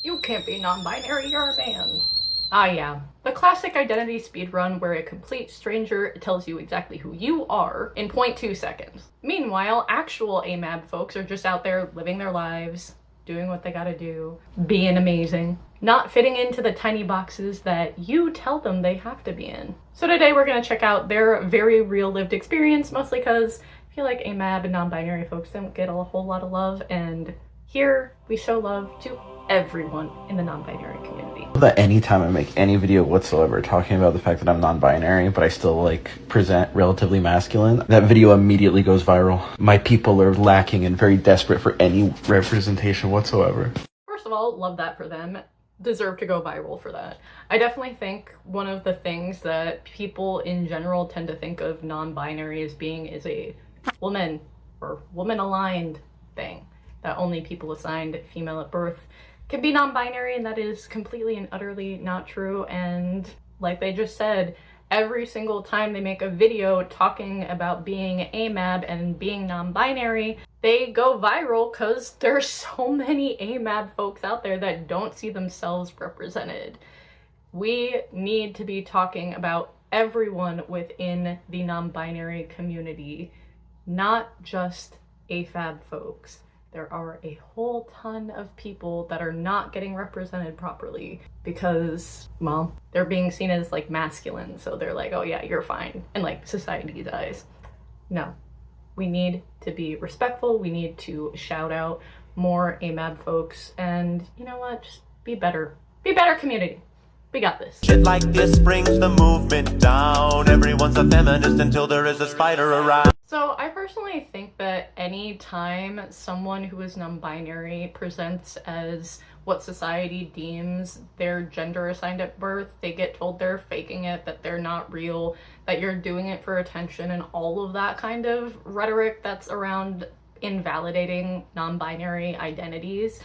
You can't be non-binary, you're a man. Ah yeah, the classic identity speedrun where a complete stranger tells you exactly who you are in 0.2 seconds. Meanwhile, actual AMAB folks are just out there living their lives, doing what they gotta do, being amazing, not fitting into the tiny boxes that you tell them they have to be in. So today we're gonna check out their very real lived experience, mostly because I feel like AMAB and non-binary folks don't get a whole lot of love, and here we show love to everyone in the non-binary community. That anytime I make any video whatsoever talking about the fact that I'm non-binary, but I still present relatively masculine, that video immediately goes viral. My people are lacking and very desperate for any representation whatsoever. First of all, love that for them. Deserve to go viral for that. I definitely think one of the things that people in general tend to think of non-binary as being is a woman or woman-aligned thing, that only people assigned female at birth can be non-binary, and that is completely and utterly not true. And like they just said, every single time they make a video talking about being AMAB and being non-binary, they go viral because there's so many AMAB folks out there that don't see themselves represented. We need to be talking about everyone within the non-binary community, not just AFAB folks. There are a whole ton of people that are not getting represented properly because, well, they're being seen as like masculine, so they're like, oh yeah, you're fine, in like society's eyes. No, we need to be respectful. We need to shout out more AMAB folks, and you know what, just be better. Be better, community. We got this. Shit like this brings the movement down. Everyone's a feminist until there is a spider around. So I personally think that any time someone who is non-binary presents as what society deems their gender assigned at birth, they get told they're faking it, that they're not real, that you're doing it for attention, and all of that kind of rhetoric that's around invalidating non-binary identities.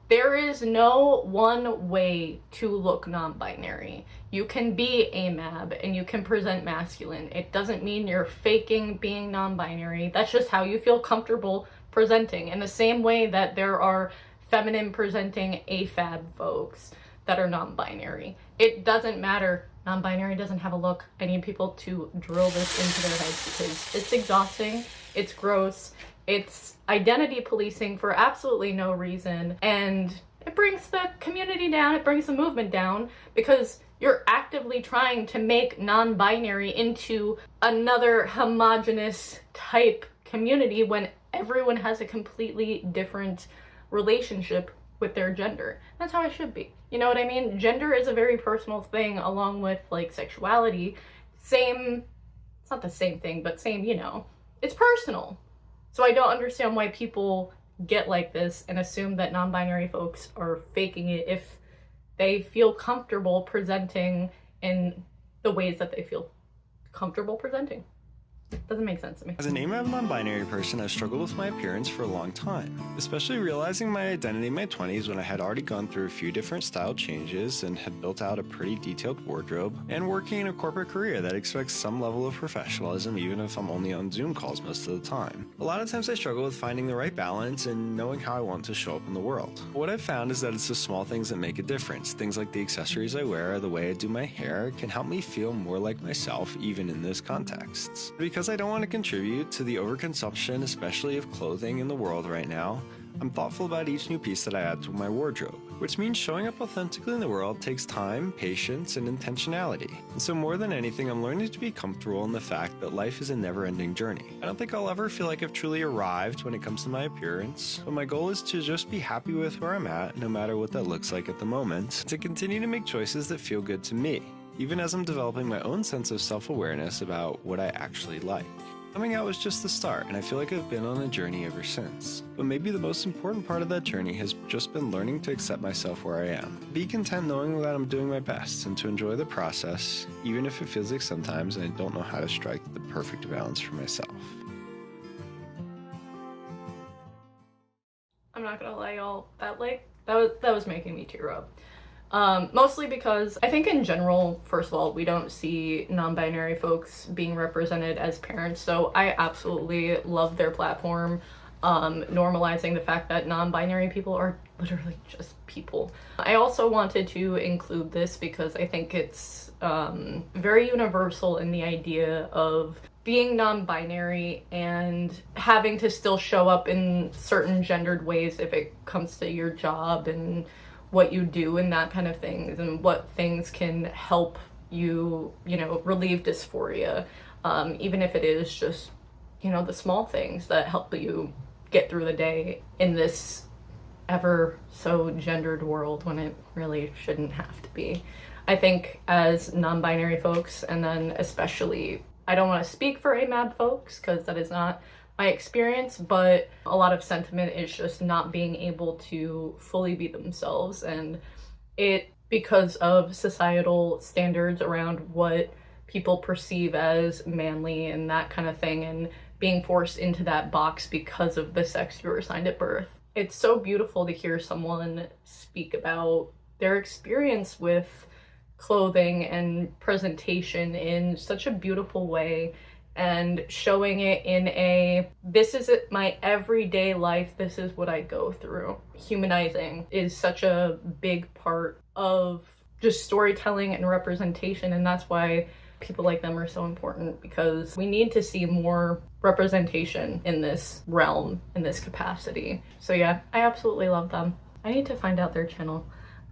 There is no one way to look non-binary. You can be AMAB and you can present masculine. It doesn't mean you're faking being non-binary. That's just how you feel comfortable presenting. In the same way that there are feminine presenting AFAB folks that are non-binary. It doesn't matter. Non-binary doesn't have a look. I need people to drill this into their heads because it's exhausting, it's gross, it's identity policing for absolutely no reason, and it brings the community down, it brings the movement down, because you're actively trying to make non-binary into another homogenous type community when everyone has a completely different relationship with their gender. That's how it should be. You know what I mean? Gender is a very personal thing, along with like sexuality. Same, it's not the same thing, but same, you know, it's personal. So I don't understand why people get like this and assume that non-binary folks are faking it if they feel comfortable presenting in the ways that they feel comfortable presenting. Doesn't make sense to me. As an AMAB non-binary person, I've struggled with my appearance for a long time, especially realizing my identity in my 20s when I had already gone through a few different style changes and had built out a pretty detailed wardrobe, and working in a corporate career that expects some level of professionalism even if I'm only on Zoom calls most of the time. A lot of times I struggle with finding the right balance and knowing how I want to show up in the world. What I've found is that it's the small things that make a difference. Things like the accessories I wear or the way I do my hair can help me feel more like myself even in this context. Because I don't want to contribute to the overconsumption, especially of clothing in the world right now, I'm thoughtful about each new piece that I add to my wardrobe, which means showing up authentically in the world takes time, patience, and intentionality. And so more than anything, I'm learning to be comfortable in the fact that life is a never-ending journey. I don't think I'll ever feel like I've truly arrived when it comes to my appearance, but my goal is to just be happy with where I'm at, no matter what that looks like at the moment, to continue to make choices that feel good to me, even as I'm developing my own sense of self-awareness about what I actually like. Coming out was just the start, and I feel like I've been on a journey ever since. But maybe the most important part of that journey has just been learning to accept myself where I am. Be content knowing that I'm doing my best, and to enjoy the process, even if it feels like sometimes I don't know how to strike the perfect balance for myself. I'm not gonna lie, y'all, that was making me tear up. Mostly because I think in general, first of all, we don't see non-binary folks being represented as parents, so I absolutely love their platform, normalizing the fact that non-binary people are literally just people. I also wanted to include this because I think it's very universal in the idea of being non-binary and having to still show up in certain gendered ways if it comes to your job and what you do and that kind of things, and what things can help you, you know, relieve dysphoria, even if it is just, you know, the small things that help you get through the day in this ever so gendered world when it really shouldn't have to be. I think as non-binary folks, and then especially, I don't want to speak for AMAB folks because that is not my experience, but a lot of sentiment is just not being able to fully be themselves, and it because of societal standards around what people perceive as manly and that kind of thing, and being forced into that box because of the sex you were assigned at birth. It's so beautiful to hear someone speak about their experience with clothing and presentation in such a beautiful way, and showing it in a, this is my everyday life, this is what I go through. Humanizing is such a big part of just storytelling and representation, and that's why people like them are so important, because we need to see more representation in this realm, in this capacity. So yeah, I absolutely love them. I need to find out their channel,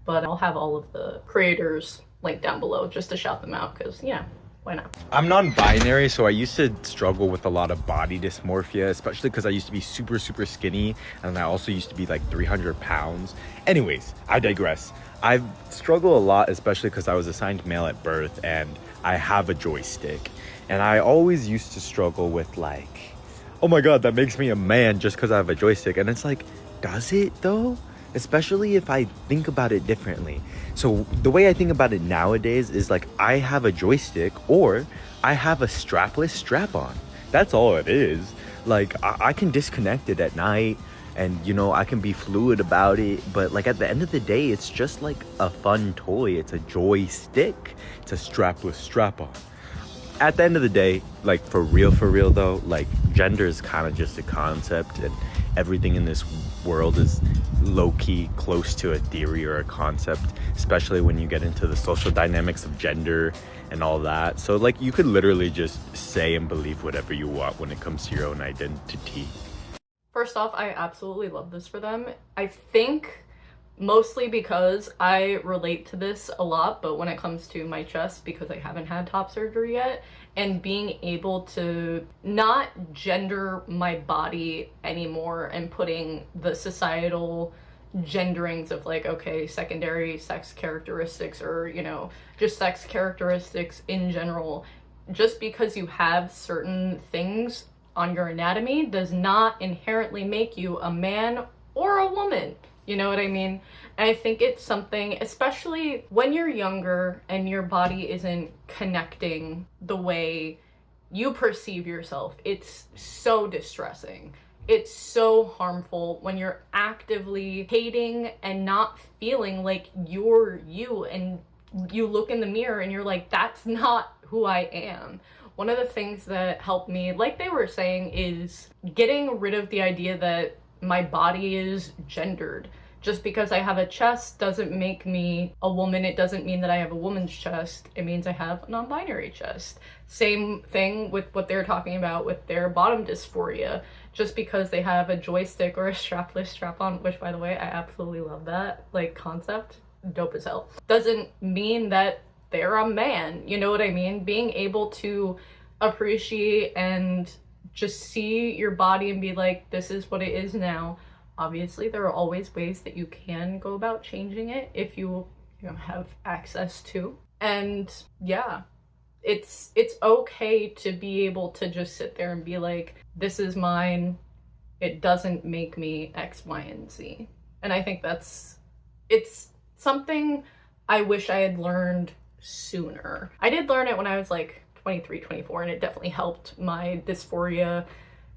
but I'll have all of the creators linked down below just to shout them out, because yeah, why not? I'm non-binary, so I used to struggle with a lot of body dysmorphia, especially because I used to be super skinny, and I also used to be like 300 pounds. Anyways, I digress. I've struggled a lot, especially because I was assigned male at birth and I have a joystick. And I always used to struggle with like, oh my god, that makes me a man just because I have a joystick. And it's like, does it though? Especially if I think about it differently. So the way I think about it nowadays is like, I have a joystick or I have a strapless strap-on. That's all it is. Like I can disconnect it at night, and you know, I can be fluid about it, but like at the end of the day, it's just like a fun toy. It's a joystick. It's a strapless strap-on. At the end of the day, like for real though, like gender is kind of just a concept, and everything in this world is low-key close to a theory or a concept, especially when you get into the social dynamics of gender and all that. So like you could literally just say and believe whatever you want when it comes to your own identity. First off, I absolutely love this for them. I think mostly because I relate to this a lot, but when it comes to my chest, because I haven't had top surgery yet, and being able to not gender my body anymore and putting the societal genderings of like, okay, secondary sex characteristics, or, you know, just sex characteristics in general, just because you have certain things on your anatomy does not inherently make you a man or a woman. You know what I mean? And I think it's something, especially when you're younger and your body isn't connecting the way you perceive yourself, it's so distressing. It's so harmful when you're actively hating and not feeling like you're you, and you look in the mirror and you're like, that's not who I am. One of the things that helped me, like they were saying, is getting rid of the idea that my body is gendered. Just because I have a chest doesn't make me a woman. It doesn't mean that I have a woman's chest. It means I have a non-binary chest. Same thing with what they're talking about with their bottom dysphoria. Just because they have a joystick or a strapless strap-on, which by the way, I absolutely love that like concept, dope as hell, doesn't mean that they're a man. You know what I mean? Being able to appreciate and just see your body and be like, this is what it is now. Obviously, there are always ways that you can go about changing it if you know, have access to. And yeah, it's okay to be able to just sit there and be like, this is mine. It doesn't make me X, Y, and Z. And I think it's something I wish I had learned sooner. I did learn it when I was like 23, 24, and it definitely helped my dysphoria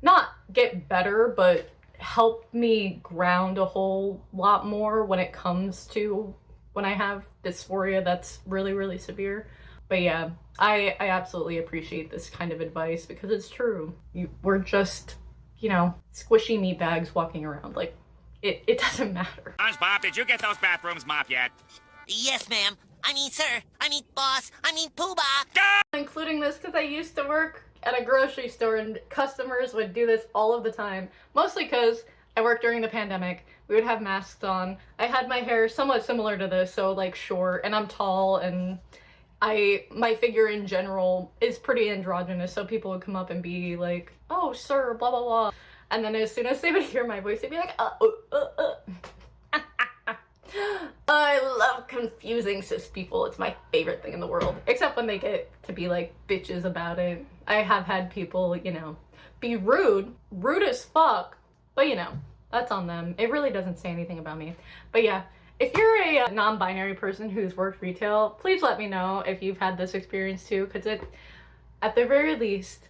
not get better, but help me ground a whole lot more when it comes to when I have dysphoria that's really severe. But yeah, I absolutely appreciate this kind of advice, because it's true. We're just, you know, squishy meat bags walking around. Like, it doesn't matter. SpongeBob, did you get those bathrooms mopped yet? Yes, ma'am. I mean, sir. I mean, boss. I mean, poobah. Including this because I used to work at a grocery store and customers would do this all of the time. Mostly because I worked during the pandemic. We would have masks on. I had my hair somewhat similar to this, so like short, and I'm tall, and my figure in general is pretty androgynous, so people would come up and be like, oh, sir, blah, blah, blah. And then as soon as they would hear my voice, they'd be like, I love confusing cis people. It's my favorite thing in the world. Except when they get to be like bitches about it. I have had people, you know, be rude as fuck, but you know, that's on them. It really doesn't say anything about me. But yeah, if you're a non-binary person who's worked retail, please let me know if you've had this experience too, because at the very least,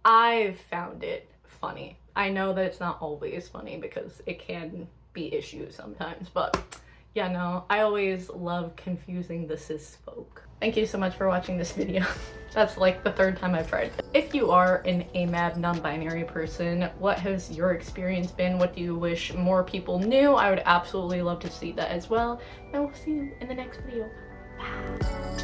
I've found it funny. I know that it's not always funny because it can be issues sometimes, but yeah, no, I always love confusing the cis folk. Thank you so much for watching this video. That's like the third time I've tried. If you are an AMAB non-binary person, what has your experience been? What do you wish more people knew? I would absolutely love to see that as well. And we'll see you in the next video. Bye.